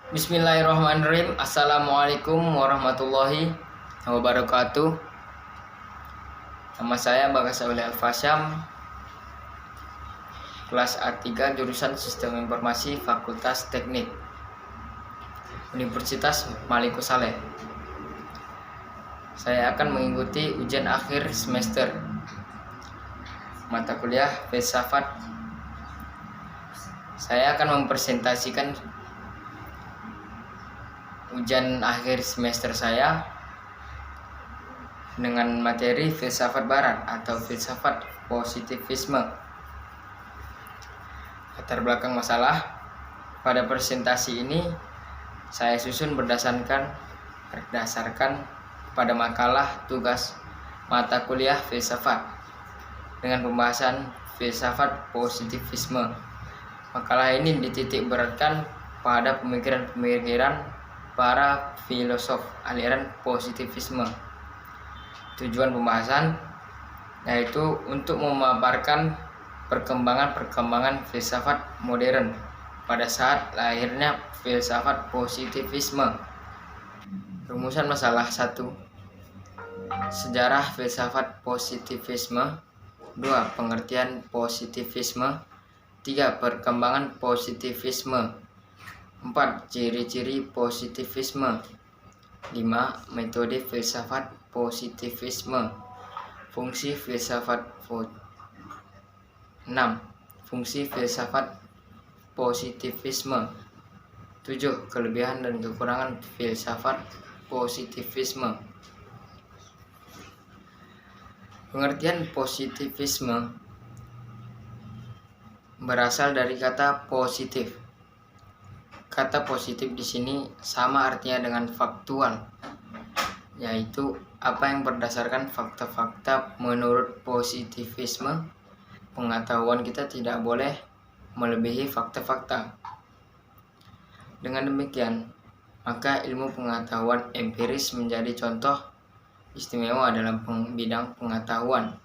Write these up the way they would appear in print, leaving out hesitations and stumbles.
Bismillahirrahmanirrahim. Assalamualaikum warahmatullahi wabarakatuh. Nama saya Bagas Aulia Al-Fasyam, kelas A3 jurusan Sistem Informasi Fakultas Teknik Universitas Maliko Saleh. Saya akan mengikuti ujian akhir semester mata kuliah filsafat. Saya akan mempresentasikan ujian akhir semester saya dengan materi filsafat barat atau filsafat positivisme. Latar belakang masalah pada presentasi ini saya susun berdasarkan pada makalah tugas mata kuliah filsafat dengan pembahasan filsafat positivisme. Makalah ini dititik beratkan pada pemikiran-pemikiran para filosof aliran positivisme. Tujuan pembahasan yaitu untuk memaparkan perkembangan filsafat modern pada saat lahirnya filsafat positivisme. Rumusan masalah 1. Sejarah filsafat positivisme. 2. Pengertian positivisme. 3. Perkembangan positivisme. 4. Ciri-ciri positivisme. 5. Metode filsafat positivisme. Fungsi filsafat 6. Fungsi filsafat positivisme. 7. Kelebihan dan kekurangan filsafat positivisme. Pengertian positivisme berasal dari kata positif. Kata positif di sini sama artinya dengan faktual, yaitu apa yang berdasarkan fakta-fakta. Menurut positivisme, pengetahuan kita tidak boleh melebihi fakta-fakta. Dengan demikian, maka ilmu pengetahuan empiris menjadi contoh istimewa dalam bidang pengetahuan.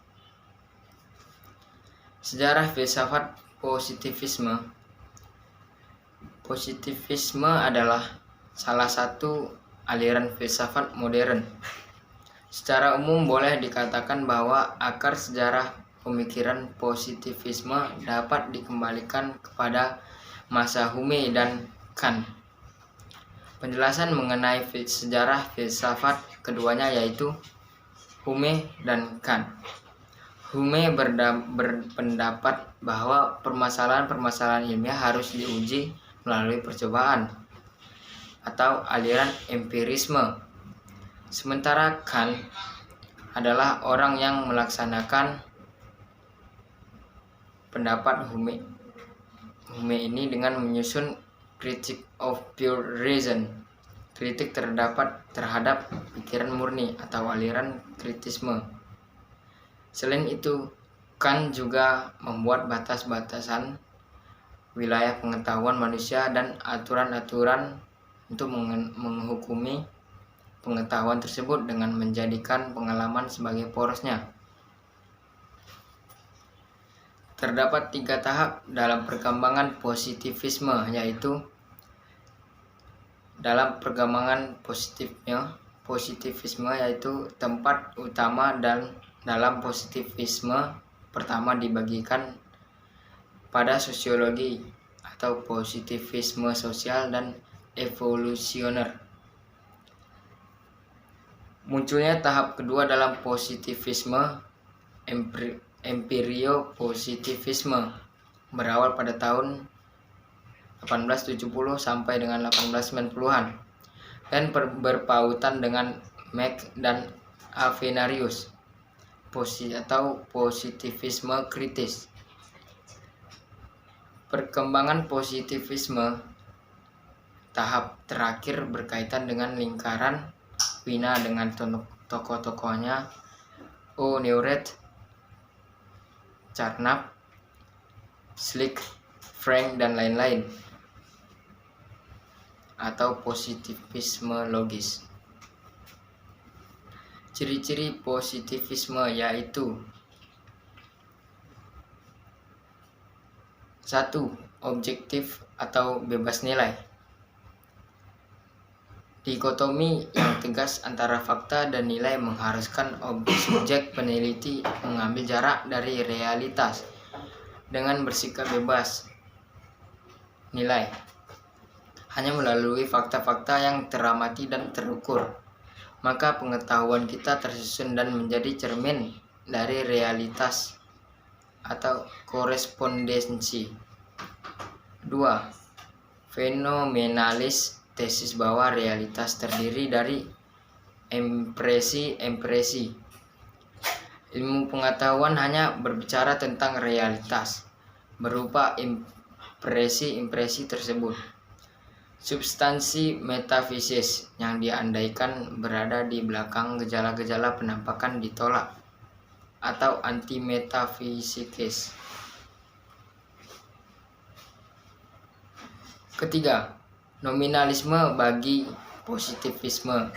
Sejarah filsafat positivisme. Positivisme adalah salah satu aliran filsafat modern. Secara umum boleh dikatakan bahwa akar sejarah pemikiran positivisme dapat dikembalikan kepada masa Hume dan Kant. Penjelasan mengenai sejarah filsafat keduanya yaitu Hume dan Kant. Hume berpendapat bahwa permasalahan ilmiah harus diuji melalui percobaan atau aliran empirisme. Sementara Kant adalah orang yang melaksanakan pendapat Hume ini dengan menyusun Critique of Pure Reason, kritik terhadap pikiran murni atau aliran kritisme. Selain itu, Kant juga membuat batas-batasan wilayah pengetahuan manusia dan aturan-aturan untuk menghukumi pengetahuan tersebut dengan menjadikan pengalaman sebagai porosnya. Terdapat 3 tahap dalam perkembangan positivisme, yaitu dalam perkembangan positivisme yaitu tempat utama dan dalam positivisme pertama dibagikan pada sosiologi atau positivisme sosial dan evolusioner. Munculnya tahap kedua dalam positivisme, empirio-positivisme, berawal pada tahun 1870 sampai dengan 1890-an dan berpautan dengan Mach dan Avenarius atau positivisme kritis. Perkembangan positivisme tahap terakhir berkaitan dengan lingkaran Wina dengan tokoh-tokohnya O'Neurath, Carnap, Slick, Frank, dan lain-lain, atau positivisme logis. Ciri-ciri positivisme yaitu 1. Objektif atau bebas nilai. Dikotomi yang tegas antara fakta dan nilai mengharuskan subjek peneliti mengambil jarak dari realitas dengan bersikap bebas nilai hanya melalui fakta-fakta yang teramati dan terukur. Maka pengetahuan kita tersusun dan menjadi cermin dari realitas atau korespondensi. 2. Fenomenalis, tesis bahwa realitas terdiri dari impresi-impresi. Ilmu pengetahuan hanya berbicara tentang realitas berupa impresi-impresi tersebut. Substansi metafisis yang diandaikan berada di belakang gejala-gejala penampakan ditolak atau anti-metafisikis. Ketiga, nominalisme bagi positivisme.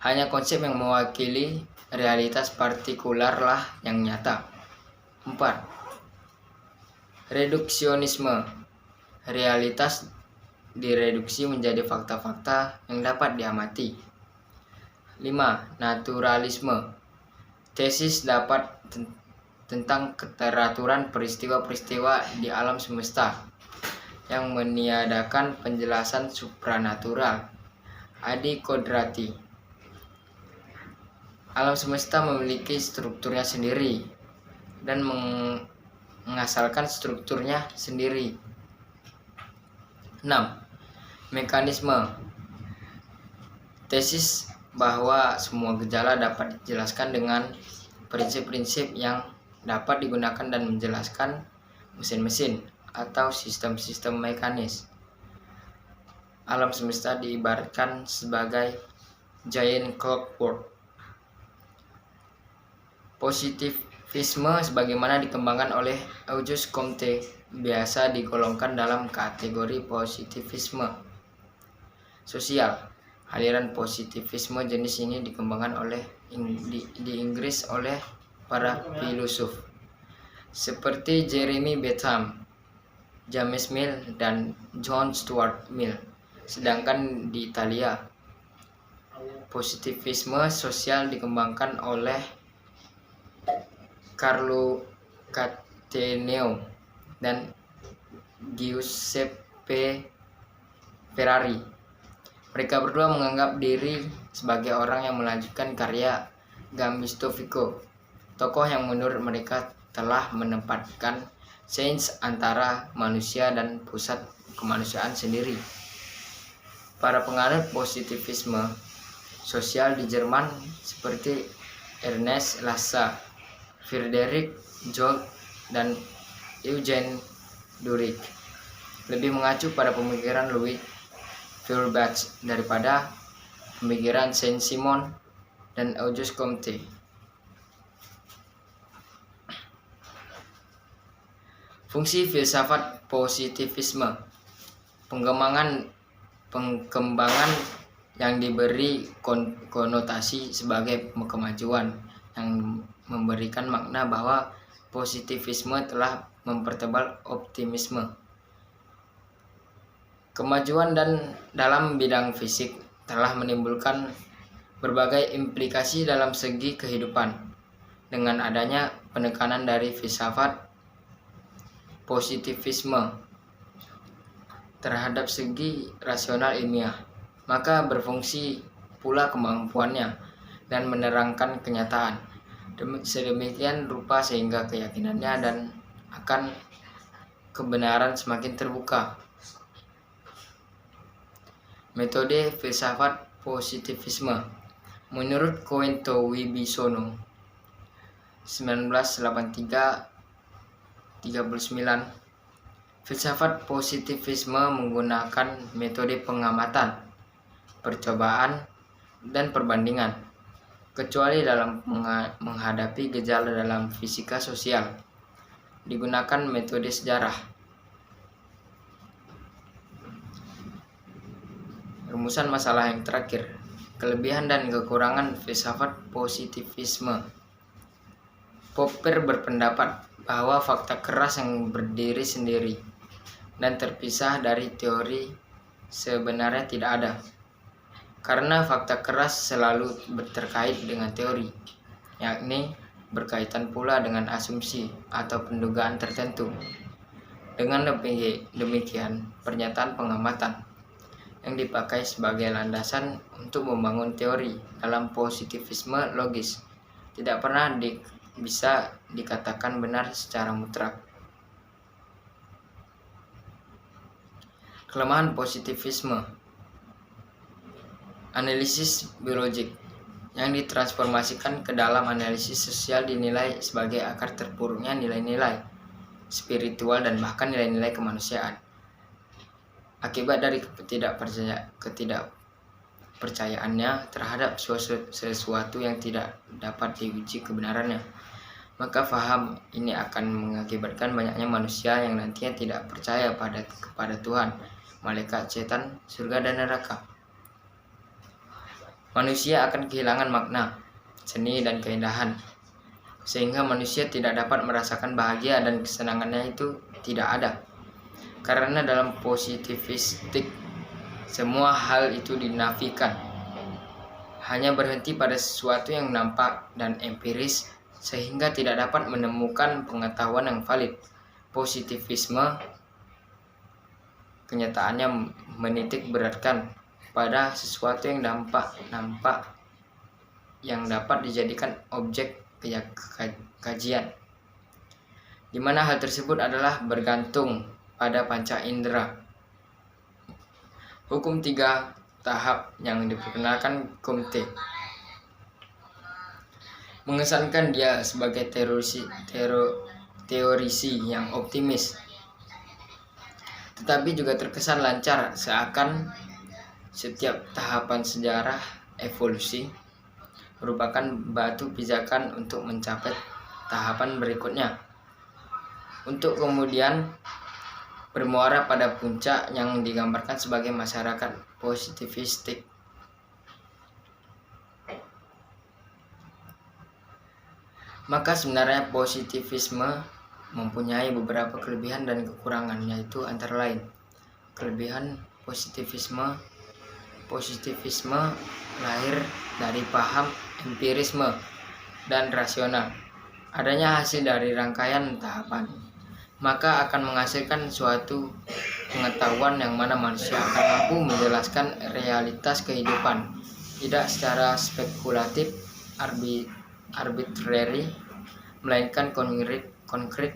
Hanya konsep yang mewakili realitas partikular lah yang nyata. 4. Reduksionisme. Realitas direduksi menjadi fakta-fakta yang dapat diamati. 5. Naturalisme. Tesis dapat tentang keteraturan peristiwa-peristiwa di alam semesta yang meniadakan penjelasan supranatural. Adi Kodrati. Alam semesta memiliki strukturnya sendiri dan mengasalkan strukturnya sendiri. 6. Mekanisme. Tesis bahwa semua gejala dapat dijelaskan dengan prinsip-prinsip yang dapat digunakan dan menjelaskan mesin-mesin atau sistem-sistem mekanis. Alam semesta diibaratkan sebagai giant clockwork. Positivisme sebagaimana dikembangkan oleh Auguste Comte biasa digolongkan dalam kategori positivisme sosial. Aliran positivisme jenis ini dikembangkan di Inggris oleh para filosof seperti Jeremy Bentham, James Mill, dan John Stuart Mill. Sedangkan di Italia, positivisme sosial dikembangkan oleh Carlo Cattaneo dan Giuseppe Ferrari. Mereka berdua menganggap diri sebagai orang yang melanjutkan karya Gamisto Vico, tokoh yang menurut mereka telah menempatkan sains antara manusia dan pusat kemanusiaan sendiri. Para penganut positivisme sosial di Jerman seperti Ernest Lassalle, Friedrich Jolt, dan Eugen Dürer lebih mengacu pada pemikiran Louis Feuerbach daripada pemikiran Saint-Simon dan Auguste Comte. Fungsi filsafat positivisme. Pengembangan yang diberi konotasi sebagai kemajuan yang memberikan makna bahwa positivisme telah mempertebal optimisme. Kemajuan dalam bidang fisik telah menimbulkan berbagai implikasi dalam segi kehidupan. Dengan adanya penekanan dari filsafat positivisme terhadap segi rasional ilmiah, maka berfungsi pula kemampuannya dan menerangkan kenyataan sedemikian rupa sehingga keyakinannya dan akan kebenaran semakin terbuka. Metode filsafat positivisme. Menurut Coento Wibisono 1983-39, filsafat positivisme menggunakan metode pengamatan, percobaan, dan perbandingan, kecuali dalam menghadapi gejala dalam fisika sosial. Digunakan metode sejarah. Rumusan masalah yang terakhir. Kelebihan dan kekurangan filsafat positivisme. Popper berpendapat bahwa fakta keras yang berdiri sendiri dan terpisah dari teori sebenarnya tidak ada. karena fakta keras selalu terkait dengan teori, yakni berkaitan pula dengan asumsi atau pendugaan tertentu. Dengan demikian, pernyataan pengamatan yang dipakai sebagai landasan untuk membangun teori dalam positivisme logis tidak pernah bisa dikatakan benar secara mutlak. Kelemahan positivisme. Analisis biologik yang ditransformasikan ke dalam analisis sosial dinilai sebagai akar terpuruknya nilai-nilai spiritual dan bahkan nilai-nilai kemanusiaan. Akibat dari ketidakpercayaannya terhadap sesuatu yang tidak dapat diuji kebenarannya, maka faham ini akan mengakibatkan banyaknya manusia yang nantinya tidak percaya kepada Tuhan, malaikat, setan, surga, dan neraka. Manusia akan kehilangan makna, seni, dan keindahan, sehingga manusia tidak dapat merasakan bahagia dan kesenangannya itu tidak ada. Karena dalam positivistik, semua hal itu dinafikan, hanya berhenti pada sesuatu yang nampak dan empiris, sehingga tidak dapat menemukan pengetahuan yang valid. Positivisme kenyataannya menitik beratkan pada sesuatu yang nampak yang dapat dijadikan objek kajian, di mana hal tersebut adalah bergantung pada panca indera. Hukum 3 tahap yang diperkenalkan Comte mengesankan dia sebagai teorisi yang optimis, tetapi juga terkesan lancar, seakan setiap tahapan sejarah evolusi merupakan batu pijakan untuk mencapai tahapan berikutnya, untuk kemudian bermuara pada puncak yang digambarkan sebagai masyarakat positivistik. Maka sebenarnya positivisme mempunyai beberapa kelebihan dan kekurangan, yaitu antara lain: kelebihan positivisme lahir dari paham empirisme dan rasional. Adanya hasil dari rangkaian tahapan, maka akan menghasilkan suatu pengetahuan yang mana manusia akan mampu menjelaskan realitas kehidupan, tidak secara spekulatif, arbitrary, melainkan konkret,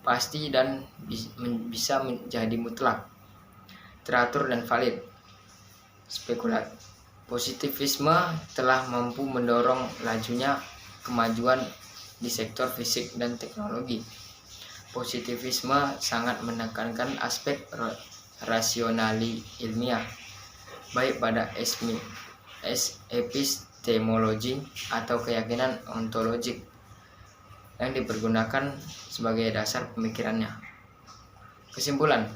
pasti, dan bisa menjadi mutlak, teratur, dan valid. Positivisme telah mampu mendorong lajunya kemajuan di sektor fisik dan teknologi. Positivisme sangat menekankan aspek rasionali ilmiah, baik pada epistemologi atau keyakinan ontologik yang dipergunakan sebagai dasar pemikirannya. Kesimpulan,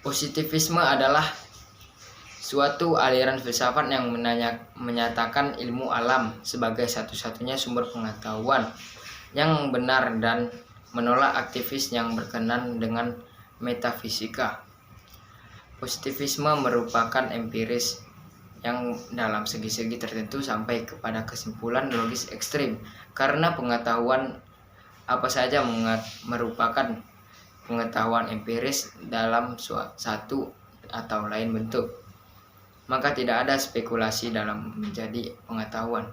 positivisme adalah suatu aliran filsafat yang menyatakan ilmu alam sebagai satu-satunya sumber pengetahuan yang benar dan menolak aktivis yang berkenan dengan metafisika. Positivisme merupakan empiris yang dalam segi-segi tertentu sampai kepada kesimpulan logis ekstrim, karena pengetahuan apa saja merupakan pengetahuan empiris dalam satu atau lain bentuk, maka tidak ada spekulasi dalam menjadi pengetahuan.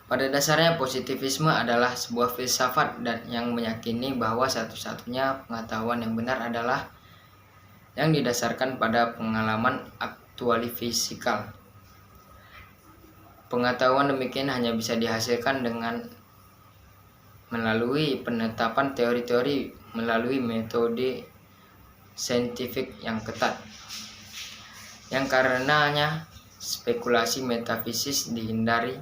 Pada dasarnya positivisme adalah sebuah filsafat dan yang meyakini bahwa satu-satunya pengetahuan yang benar adalah yang didasarkan pada pengalaman aktualifikal. Pengetahuan demikian hanya bisa dihasilkan dengan melalui penetapan teori-teori melalui metode saintifik yang ketat, yang karenanya spekulasi metafisis dihindari.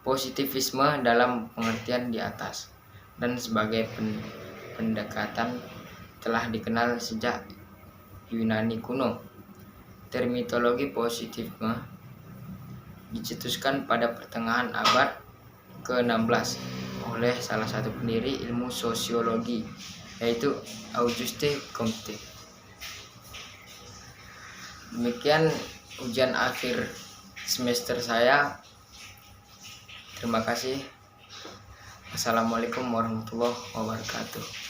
Positivisme dalam pengertian di atas dan sebagai pendekatan telah dikenal sejak Yunani kuno. Terminologi positifisme dicetuskan pada pertengahan abad ke-16 oleh salah satu pendiri ilmu sosiologi, yaitu Auguste Comte. Demikian ujian akhir semester saya. Terima kasih. Assalamualaikum warahmatullahi wabarakatuh.